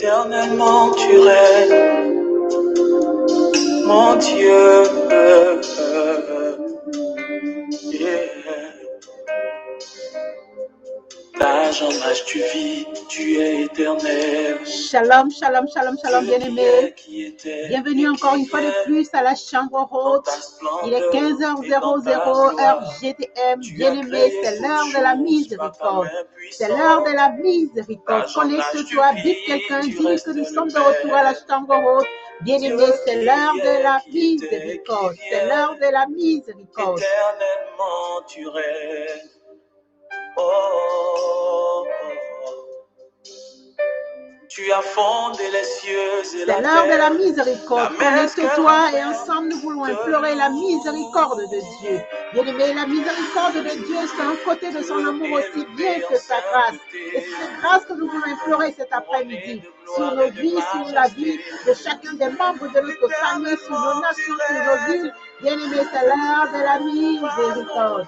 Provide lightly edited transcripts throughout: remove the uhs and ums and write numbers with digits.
Éternellement tu règnes, mon Dieu. Yeah. D'âge en âge tu vis, tu es éternel. Shalom, shalom, shalom, shalom, bien-aimés. Bienvenue encore une fois de plus à la chambre haute. Il est 15h00, heure GTM. Bien-aimé, c'est l'heure de la miséricorde. C'est l'heure de la miséricorde. Connecte-toi, dis quelqu'un, dis que nous sommes de retour à la chambre haute. Bien-aimé, c'est l'heure de la miséricorde. C'est l'heure de la miséricorde. Éternellement tu règnes. Oh. Tu as fondé les cieux et la terre. C'est l'heure de la miséricorde. Connecte-toi et ensemble nous voulons implorer la miséricorde de Dieu. Bien-aimé, la miséricorde de Dieu, c'est un côté de son amour aussi bien que sa grâce. Et c'est cette grâce que nous voulons implorer cet après-midi sur nos vies, sur la vie de chacun des membres de notre famille, sur nos nations, sur nos villes. Bien-aimé, c'est l'heure de la miséricorde.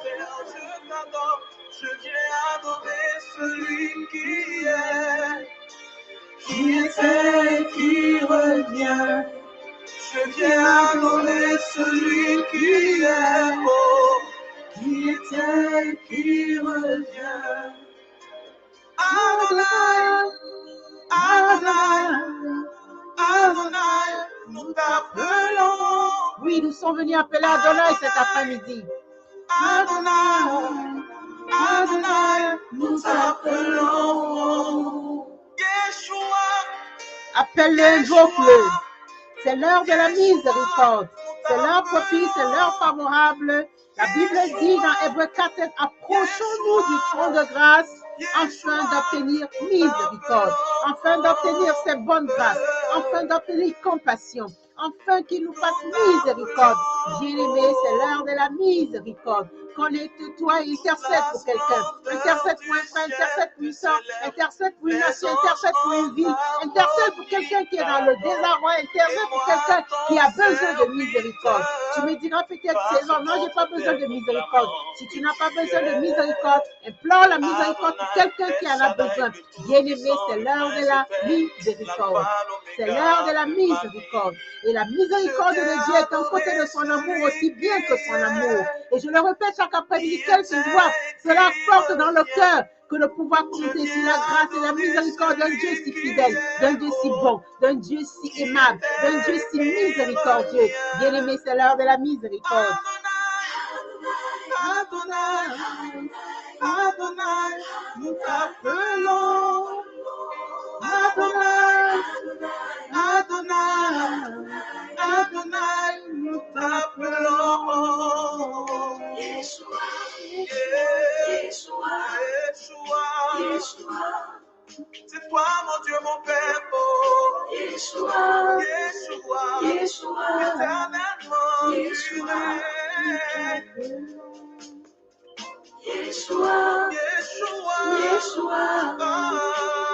Je viens adorer celui qui est. Qui était, qui revient. Je viens adorer celui qui est. Oh, qui était, qui revient. Adonai, Adonai, Adonai, nous t'appelons. Oui, nous sommes venus appeler Adonai cet après-midi. Adonai, Adonai, nous t'appelons. Yeshua, appelle-le, invoque-le. C'est l'heure de la miséricorde. C'est l'heure propice, c'est l'heure favorable. La Bible dit dans Hébreux 4, approchons-nous du trône de grâce afin d'obtenir miséricorde, afin d'obtenir ces bonnes grâces, afin d'obtenir compassion, afin qu'il nous fasse miséricorde. Bien-aimé, c'est l'heure de la miséricorde. Connecte-toi et intercède pour quelqu'un. Intercède pour un frère, intercède pour une soeur, intercède pour une nation, intercède pour une ville, intercède pour quelqu'un qui est dans le désarroi, intercède pour quelqu'un qui a besoin de miséricorde. Tu me diras peut-être, c'est non, je n'ai pas besoin de miséricorde. Si tu n'as pas besoin de miséricorde, implore la miséricorde pour quelqu'un qui en a besoin. Bien-aimé, c'est l'heure de la miséricorde. C'est l'heure de la miséricorde. Et la miséricorde de Dieu est un côté de son amour aussi bien que son amour. Et je le répète chaque après-midi, quelle que soit, cela porte dans le cœur que de pouvoir compter sur la grâce et la miséricorde d'un Dieu si fidèle, d'un Dieu si bon, d'un Dieu si aimable, d'un Dieu si miséricordieux. Bien-aimé, c'est l'heure de la miséricorde. Adonai, Adonai, nous t'appelons. Adonai, Adonai, Adonai, nous t'appelons. Yeshua, Yeshua, Yeshua. C'est toi mon Dieu, mon Père. Oh. Yeshua, Yeshua, Yeshua. Éternellement tu règnes. Yeshua, Yeshua, Yeshua,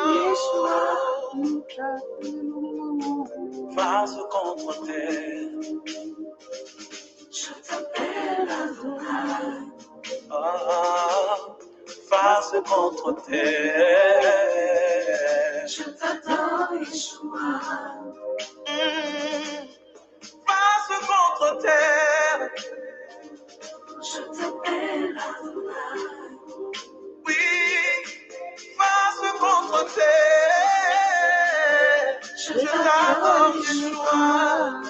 Yeshua. Face contre terre. Je t'appelle Adonai. Face contre terre. Je t'attends, Yeshua. Face contre terre. Je t'appelle Adonai. Oui, face contre terre. Je t'adore, Yeshua.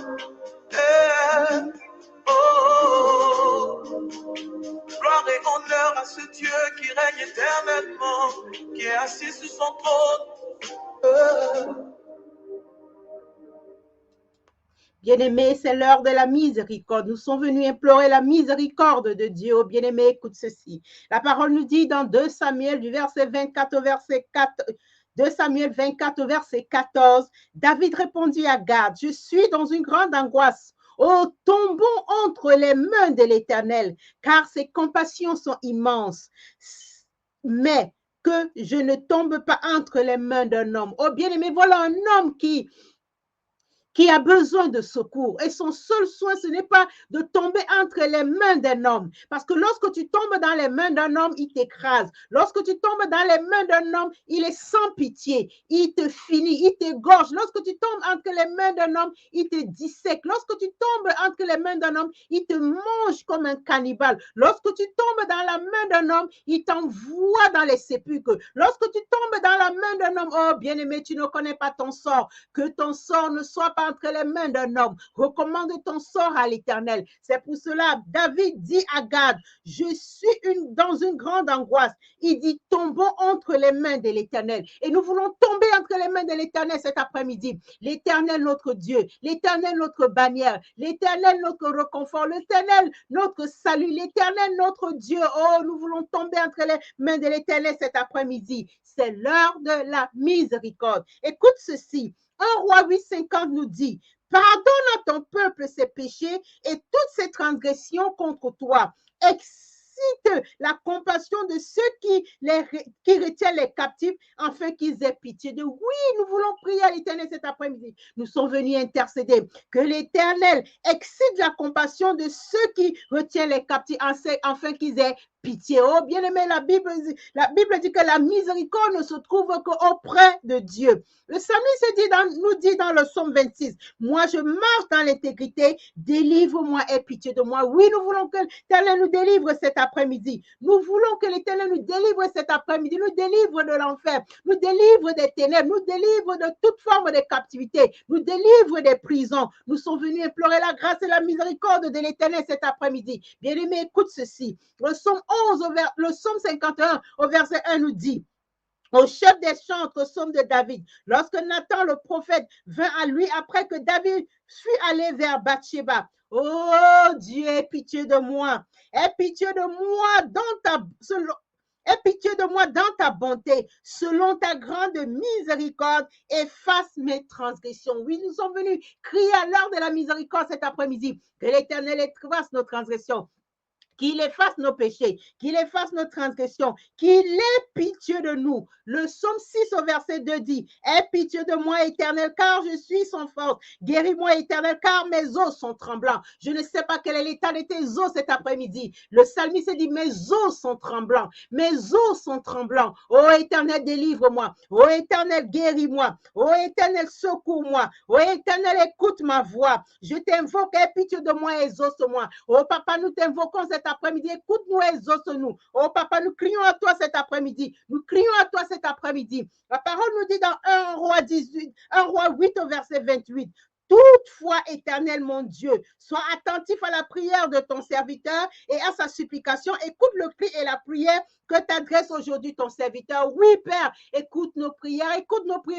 Gloire et honneur à ce Dieu qui règne éternellement, qui est assis sur son trône. Bien-aimé, c'est l'heure de la miséricorde. Nous sommes venus implorer la miséricorde de Dieu. Oh, bien-aimé, écoute ceci. La parole nous dit dans 2 Samuel, du verset 24 au verset 4, 2 Samuel 24 au verset 14, David répondit à Gad, je suis dans une grande angoisse. Oh, tombons entre les mains de l'Éternel, car ses compassions sont immenses. Mais que je ne tombe pas entre les mains d'un homme. Oh, bien-aimé, voilà un homme qui qui a besoin de secours. Et son seul soin, ce n'est pas de tomber entre les mains d'un homme. Parce que lorsque tu tombes dans les mains d'un homme, il t'écrase. Lorsque tu tombes dans les mains d'un homme, il est sans pitié. Il te finit, il t'égorge. Lorsque tu tombes entre les mains d'un homme, il te dissèque. Lorsque tu tombes entre les mains d'un homme, il te mange comme un cannibale. Lorsque tu tombes dans la main d'un homme, il t'envoie dans les sépulcres. Lorsque tu tombes dans la main d'un homme, oh bien-aimé, tu ne connais pas ton sort. Que ton sort ne soit pas entre les mains d'un homme. Recommande ton sort à l'Éternel. C'est pour cela, David dit à Gad, je suis dans une grande angoisse. Il dit, tombons entre les mains de l'Éternel. Et nous voulons tomber entre les mains de l'Éternel cet après-midi. L'Éternel, notre Dieu, l'Éternel, notre bannière, l'Éternel, notre réconfort, l'Éternel, notre salut, l'Éternel, notre Dieu. Oh, nous voulons tomber entre les mains de l'Éternel cet après-midi. C'est l'heure de la miséricorde. Écoute ceci. 1 Roi 8,50 nous dit, pardonne à ton peuple ses péchés et toutes ses transgressions contre toi. Excite la compassion de ceux qui retiennent les captifs afin qu'ils aient pitié de. Oui, nous voulons prier à l'Éternel cet après-midi. Nous sommes venus intercéder. Que l'Éternel excite la compassion de ceux qui retiennent les captifs afin qu'ils aient pitié. Oh, bien-aimé, la Bible dit que la miséricorde ne se trouve qu'auprès de Dieu. Le psalmiste nous dit dans le psaume 26, moi je marche dans l'intégrité, délivre-moi et pitié de moi. Oui, nous voulons que l'Éternel nous délivre cet après-midi. Nous voulons que l'Éternel nous délivre cet après-midi, nous délivre de l'enfer, nous délivre des ténèbres, nous délivre de toute forme de captivité, nous délivre des prisons. Nous sommes venus implorer la grâce et la miséricorde de l'Éternel cet après-midi. Bien-aimé, écoute ceci. Le psaume 51 au verset 1 nous dit, au chef des chantres, psaume de David, lorsque Nathan le prophète vint à lui après que David fut allé vers Bathsheba. Oh Dieu, aie pitié de moi. Aie pitié de moi aie pitié de moi dans ta bonté, selon ta grande miséricorde, efface mes transgressions. Oui, nous sommes venus crier à l'heure de la miséricorde cet après-midi, que l'Éternel efface nos transgressions, qu'il efface nos péchés, qu'il efface nos transgressions, qu'il ait pitié de nous. Le psaume 6 au verset 2 dit, aie pitié de moi, Éternel, car je suis sans force. Guéris-moi, Éternel, car mes os sont tremblants. Je ne sais pas quel est l'état de tes os cet après-midi. Le psalmiste dit, mes os sont tremblants. Mes os sont tremblants. Ô Éternel, délivre-moi. Ô Éternel, guéris-moi. Ô Éternel, secours-moi. Ô Éternel, écoute ma voix. Je t'invoque, aie pitié de moi et exauce-moi. Ô Papa, nous t'invoquons cet après-midi. Écoute-nous et exauce-nous. Oh Papa, nous crions à toi cet après-midi. Nous crions à toi cet après-midi. La parole nous dit dans 1 Roi 8 au verset 28. Toutefois, Éternel mon Dieu, sois attentif à la prière de ton serviteur et à sa supplication. Écoute le cri et la prière que t'adresse aujourd'hui ton serviteur. Oui, Père, écoute nos prières,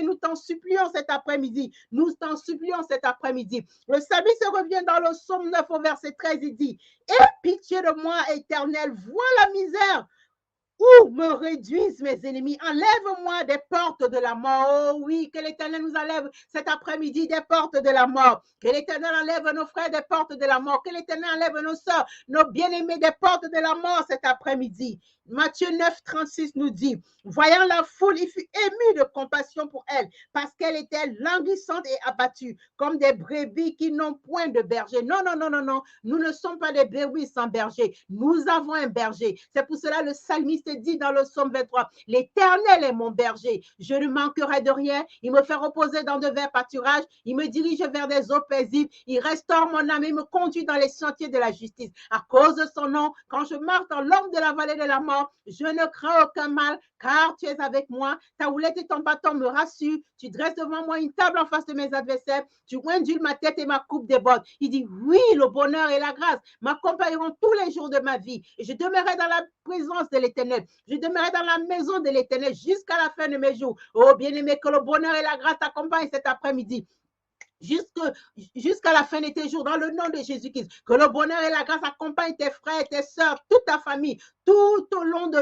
nous t'en supplions cet après-midi. Nous t'en supplions cet après-midi. Le psalmiste revient dans le psaume 9 au verset 13, il dit, aie pitié de moi, Éternel, vois la misère où me réduisent mes ennemis. Enlève-moi des portes de la mort. Oh oui, que l'Éternel nous enlève cet après-midi des portes de la mort. Que l'Éternel enlève nos frères des portes de la mort. Que l'Éternel enlève nos sœurs, nos bien-aimés des portes de la mort cet après-midi. Matthieu 9, 36 nous dit, voyant la foule, il fut ému de compassion pour elle, parce qu'elle était languissante et abattue, comme des brebis qui n'ont point de berger. Non, non, non, non, non, nous ne sommes pas des brebis sans berger. Nous avons un berger. C'est pour cela le psalmiste dit dans le psaume 23, l'Éternel est mon berger, je ne manquerai de rien. Il me fait reposer dans de verts pâturages, il me dirige vers des eaux paisibles, il restaure mon âme, il me conduit dans les sentiers de la justice. À cause de son nom, quand je marche dans l'ombre de la vallée de la mort, je ne crains aucun mal, car tu es avec moi. Ta houlette et ton bâton me rassurent. Tu dresses devant moi une table en face de mes adversaires. Tu induis ma tête et ma coupe déborde. Il dit, oui, le bonheur et la grâce m'accompagneront tous les jours de ma vie. Et je demeurerai dans la présence de l'Éternel. Je demeurerai dans la maison de l'Éternel jusqu'à la fin de mes jours. Oh, bien-aimé, que le bonheur et la grâce t'accompagnent cet après-midi. Jusqu'à la fin de tes jours, dans le nom de Jésus-Christ, que le bonheur et la grâce accompagnent tes frères, tes sœurs, toute ta famille, tout au long de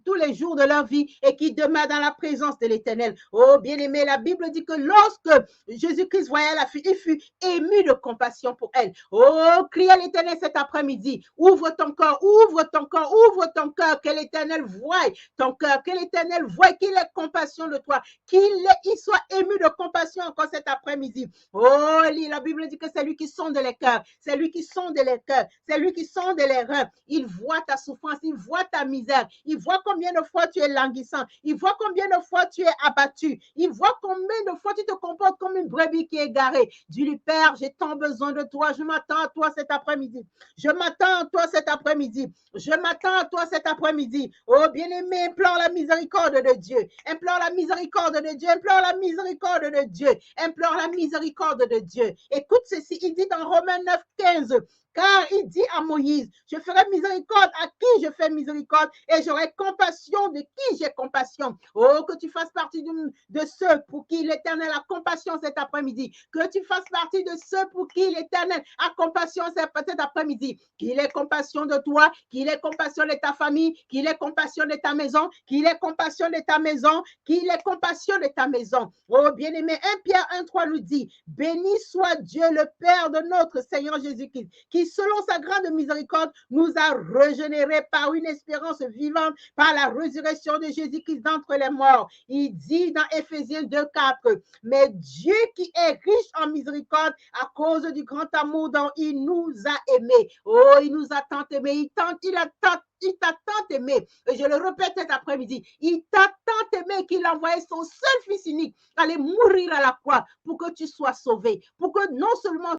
tous les jours de leur vie et qui demeurent dans la présence de l'Éternel. Oh, bien-aimé, la Bible dit que lorsque Jésus-Christ voyait la fille, il fut ému de compassion pour elle. Oh, crie à l'Éternel cet après-midi. Ouvre ton cœur, ouvre ton cœur, ouvre ton cœur, que l'Éternel voie ton cœur, que l'Éternel voie qu'il ait compassion de toi, qu'il soit ému de compassion compassion encore cet après-midi. Oh, la Bible dit que c'est lui qui sonde les cœurs, c'est lui qui sonde les cœurs, c'est lui qui sonde les reins. Il voit ta souffrance, il voit ta misère, il voit combien de fois tu es languissant, il voit combien de fois tu es abattu, il voit combien de fois tu te comportes comme une brebis qui est garée. Dis-lui, Père, j'ai tant besoin de toi, je m'attends à toi cet après-midi. Je m'attends à toi cet après-midi. Je m'attends à toi cet après-midi. Oh, bien-aimé, implore la miséricorde de Dieu. Implore la miséricorde de Dieu. Implore la miséricorde de Dieu. Implore la miséricorde de Dieu. Écoute ceci, il dit dans Romains 9, 15, car il dit à Moïse, je ferai miséricorde à qui je fais miséricorde et j'aurai compassion de qui j'ai compassion. Oh, que tu fasses partie de ceux pour qui l'Éternel a compassion cet après-midi. Que tu fasses partie de ceux pour qui l'Éternel a compassion cet après-midi. Qu'il ait compassion de toi, qu'il ait compassion de ta famille, qu'il ait compassion de ta maison, qu'il ait compassion de ta maison, qu'il ait compassion de ta maison. Oh, bien-aimé, 1 Pierre 1,3 nous dit, béni soit Dieu le Père de notre Seigneur Jésus-Christ, qui selon sa grande miséricorde nous a régénérés par une espérance vivante, par la résurrection de Jésus-Christ d'entre les morts. Il dit dans Éphésiens 2,4, mais Dieu qui est riche en miséricorde à cause du grand amour dont il nous a aimés. Oh, il nous a tant aimés, il t'a tant aimé, et je le répète cet après-midi, il t'a tant aimé qu'il a envoyé son seul fils unique aller mourir à la croix pour que tu sois sauvé, pour que non seulement